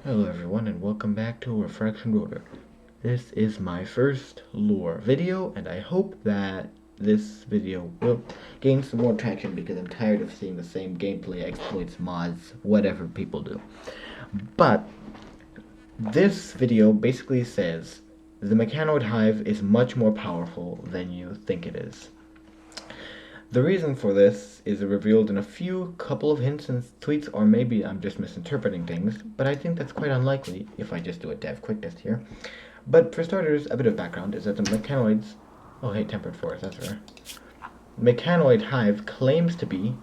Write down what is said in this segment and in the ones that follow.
Hello everyone and welcome back to Refraction Rotor. This is my first lore video and I hope that this video will gain some more traction because I'm tired of seeing the same gameplay, exploits, mods, whatever people do. But this video basically says the Mechanoid Hive is much more powerful than you think it is. The reason for this is revealed in a couple of hints and tweets, or maybe I'm just misinterpreting things, but I think that's quite unlikely if I just do a dev quick test here. But for starters, a bit of background is that the Mechanoids, oh hey, tempered forest, that's rare. Mechanoid Hive claims to be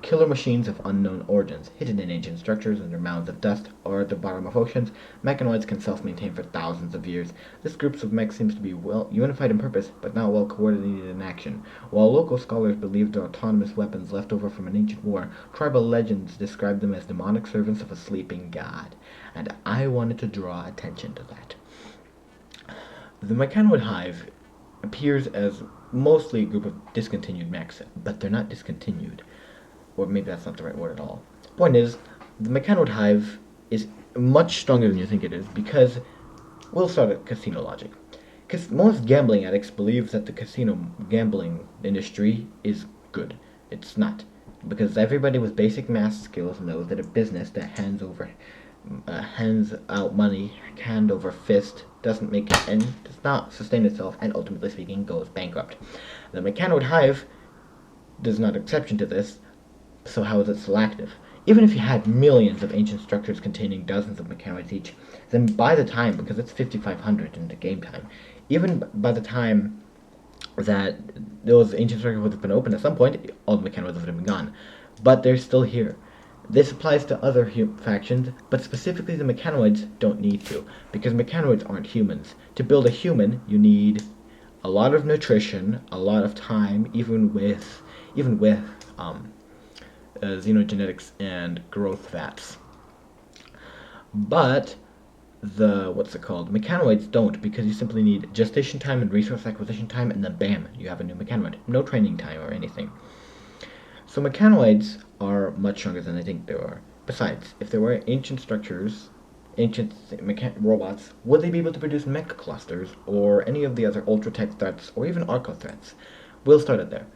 killer machines of unknown origins, hidden in ancient structures under mounds of dust or at the bottom of oceans. Mechanoids can self-maintain for thousands of years. This group of mechs seems to be well unified in purpose, but not well coordinated in action. While local scholars believe they're autonomous weapons left over from an ancient war, tribal legends describe them as demonic servants of a sleeping god. And I wanted to draw attention to that. The Mechanoid Hive appears as mostly a group of discontinued mechs, but they're not discontinued. Or maybe that's not the right word at all. Point is, the Mechanoid Hive is much stronger than you think it is because we'll start at casino logic. Because most gambling addicts believe that the casino gambling industry is good. It's not. Because everybody with basic math skills knows that a business that hands out money hand over fist doesn't make it and does not sustain itself and ultimately speaking goes bankrupt. The Mechanoid Hive does not exception to this. So how is it selective? Even if you had millions of ancient structures containing dozens of mechanoids each, then by the time, because it's 5,500 in the game time, even by the time that those ancient structures would have been opened at some point, all the mechanoids would have been gone. But they're still here. This applies to other factions, but specifically the mechanoids don't need to, because mechanoids aren't humans. To build a human, you need a lot of nutrition, a lot of time, even with xenogenetics and growth fats. But mechanoids don't, because you simply need gestation time and resource acquisition time, and then bam, you have a new mechanoid. No training time or anything. So mechanoids are much stronger than I think they are. Besides, if there were ancient structures, ancient robots, would they be able to produce mech clusters or any of the other ultra-tech threats or even arco threats? We'll start it there.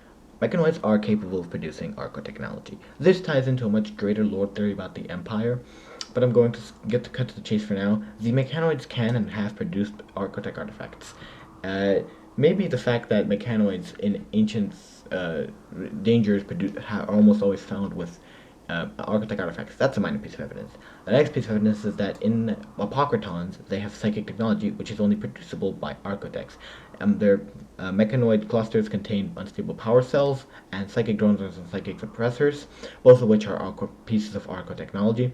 Mechanoids are capable of producing arco technology. This ties into a much greater lore theory about the Empire, but I'm going to cut to the chase for now. The mechanoids can and have produced archotech artifacts. Maybe the fact that mechanoids in ancient dangers are almost always found with archotech artifacts. That's a minor piece of evidence. The next piece of evidence is that in apocryphons they have psychic technology, which is only producible by archotechs. Their mechanoid clusters contain unstable power cells and psychic drones and psychic suppressors, both of which are pieces of arco technology.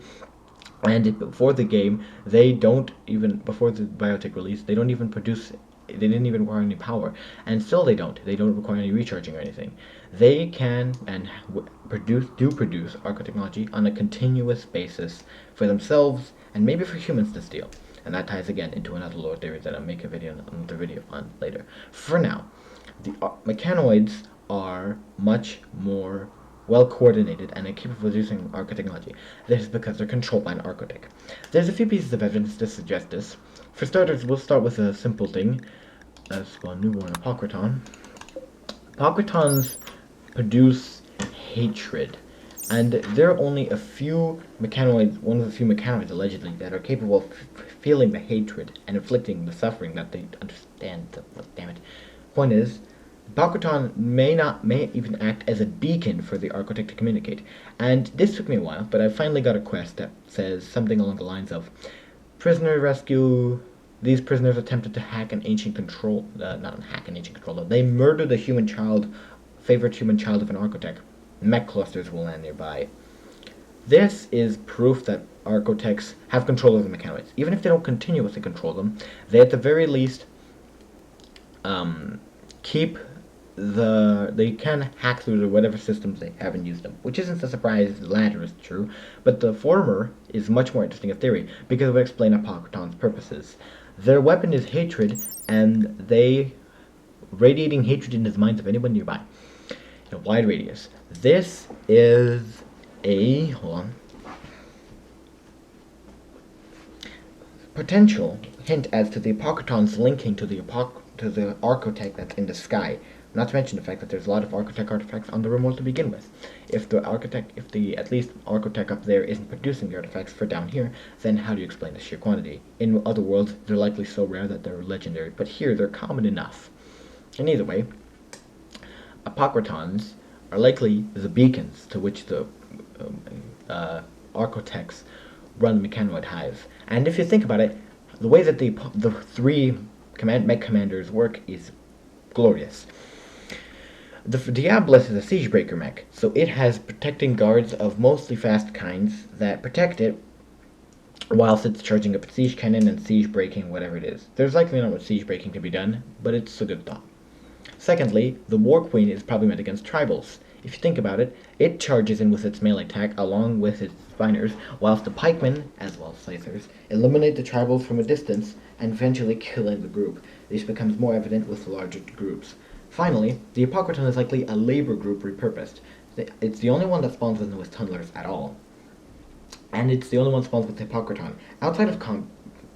And before the game, before the biotech release, they didn't even require any power, and still they don't require any recharging or anything. They can and produce arco technology on a continuous basis for themselves and maybe for humans to steal. And that ties again into another lore theory that I'll make another video on later. For now, the mechanoids are much more well coordinated and are capable of using arco technology. This is because they're controlled by an archotech. There's a few pieces of evidence to suggest this. For starters, we'll start with a simple thing. Let's go newborn apocryphon. Apocryphons produce hatred, and there are only one of the few mechanoids allegedly that are capable of feeling the hatred and inflicting the suffering that they understand. Damn it. Point is, Apocryphon may even act as a beacon for the archotech to communicate. And this took me a while, but I finally got a quest that says something along the lines of prisoner rescue. These prisoners attempted to hack an ancient control, they murdered a favorite human child of an archotech. Mech clusters will land nearby. This is proof that archotechs have control of the mechanoids. Even if they don't continuously control them, they at the very least they can hack through whatever systems they have and use them, which isn't a surprise. The latter is true, but the former is much more interesting a theory because it would explain Apocryphon's purposes. Their weapon is hatred, and they radiating hatred into the minds of anyone nearby in a wide radius. This is a potential hint as to the Apocryphons linking to the Archotech that's in the sky. Not to mention the fact that there's a lot of Archotech artifacts on the RimWorld to begin with. If the at least Archotech up there isn't producing the artifacts for down here, then how do you explain the sheer quantity? In other worlds, they're likely so rare that they're legendary, but here they're common enough. And either way, Apocryphons are likely the beacons to which the Archotechs run the Mechanoid hive. And if you think about it, the way that the three mech commanders work is glorious. The Diabolus is a siegebreaker mech, so it has protecting guards of mostly fast kinds that protect it whilst it's charging up its siege cannon and siege breaking whatever it is. There's likely not much siege breaking to be done, but it's a good thought. Secondly, the War Queen is probably meant against tribals. If you think about it, it charges in with its melee attack along with its spiners, whilst the pikemen, as well as slicers, eliminate the tribals from a distance and eventually killing the group. This becomes more evident with the larger groups. Finally, the Apocryphon is likely a labor group repurposed. It's the only one that spawns with tunnelers at all. And it's the only one that spawns with the Apocryphon. Outside of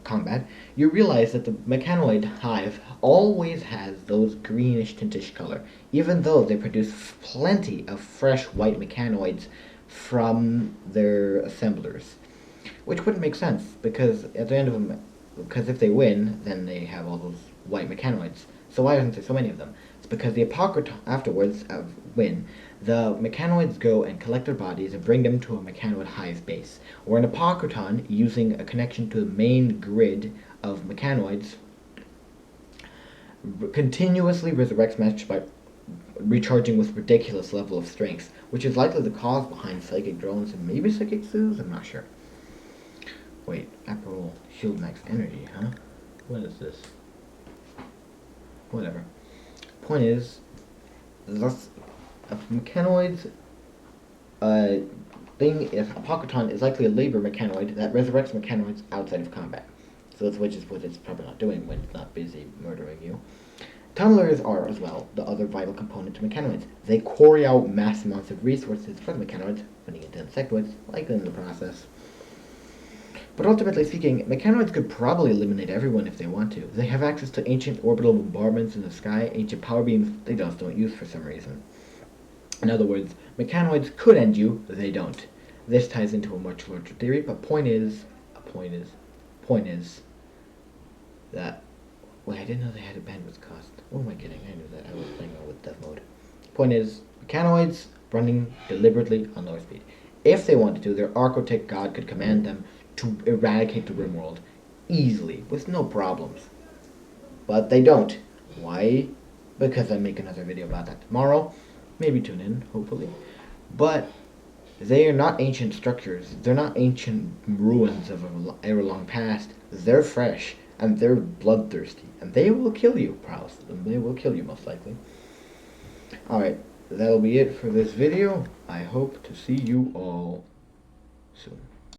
combat, you realize that the Mechanoid hive always has those greenish tintish color, even though they produce plenty of fresh white Mechanoids from their assemblers. Which wouldn't make sense, because at the end of them, because if they win, then they have all those white Mechanoids. So why isn't there so many of them? It's because the Apocryphon, afterwards of win, the Mechanoids go and collect their bodies and bring them to a Mechanoid hive base, or an Apocryphon, using a connection to the main grid of Mechanoids, continuously resurrects matched by recharging with ridiculous level of strength, which is likely the cause behind psychic drones and maybe psychic zoos, I'm not sure. Wait, April Shield Max Energy, huh? What is this? Whatever. Point is, thus, Mechanoids thing is Apocryphon is likely a labor Mechanoid that resurrects Mechanoids outside of combat. So that's which is what it's probably not doing when it's not busy murdering you. Tunnelers are, as well, the other vital component to Mechanoids. They quarry out mass amounts of resources for the Mechanoids, running into insectoids, likely in the process. But ultimately speaking, Mechanoids could probably eliminate everyone if they want to. They have access to ancient orbital bombardments in the sky, ancient power beams they just don't use for some reason. In other words, Mechanoids could end you, they don't. This ties into a much larger theory, but point is that, wait, I didn't know they had a bandwidth cost. What am I kidding? I knew that. I was playing with death mode. Point is, Mechanoids running deliberately on lower speed. If they wanted to, their Archotech god could command them to eradicate the RimWorld easily, with no problems. But they don't. Why? Because I make another video about that tomorrow. Maybe tune in, hopefully. But they are not ancient structures. They're not ancient ruins of an ever-long past. They're fresh, and they're bloodthirsty. And they will kill you, probably. They will kill you, most likely. Alright, that'll be it for this video. I hope to see you all soon.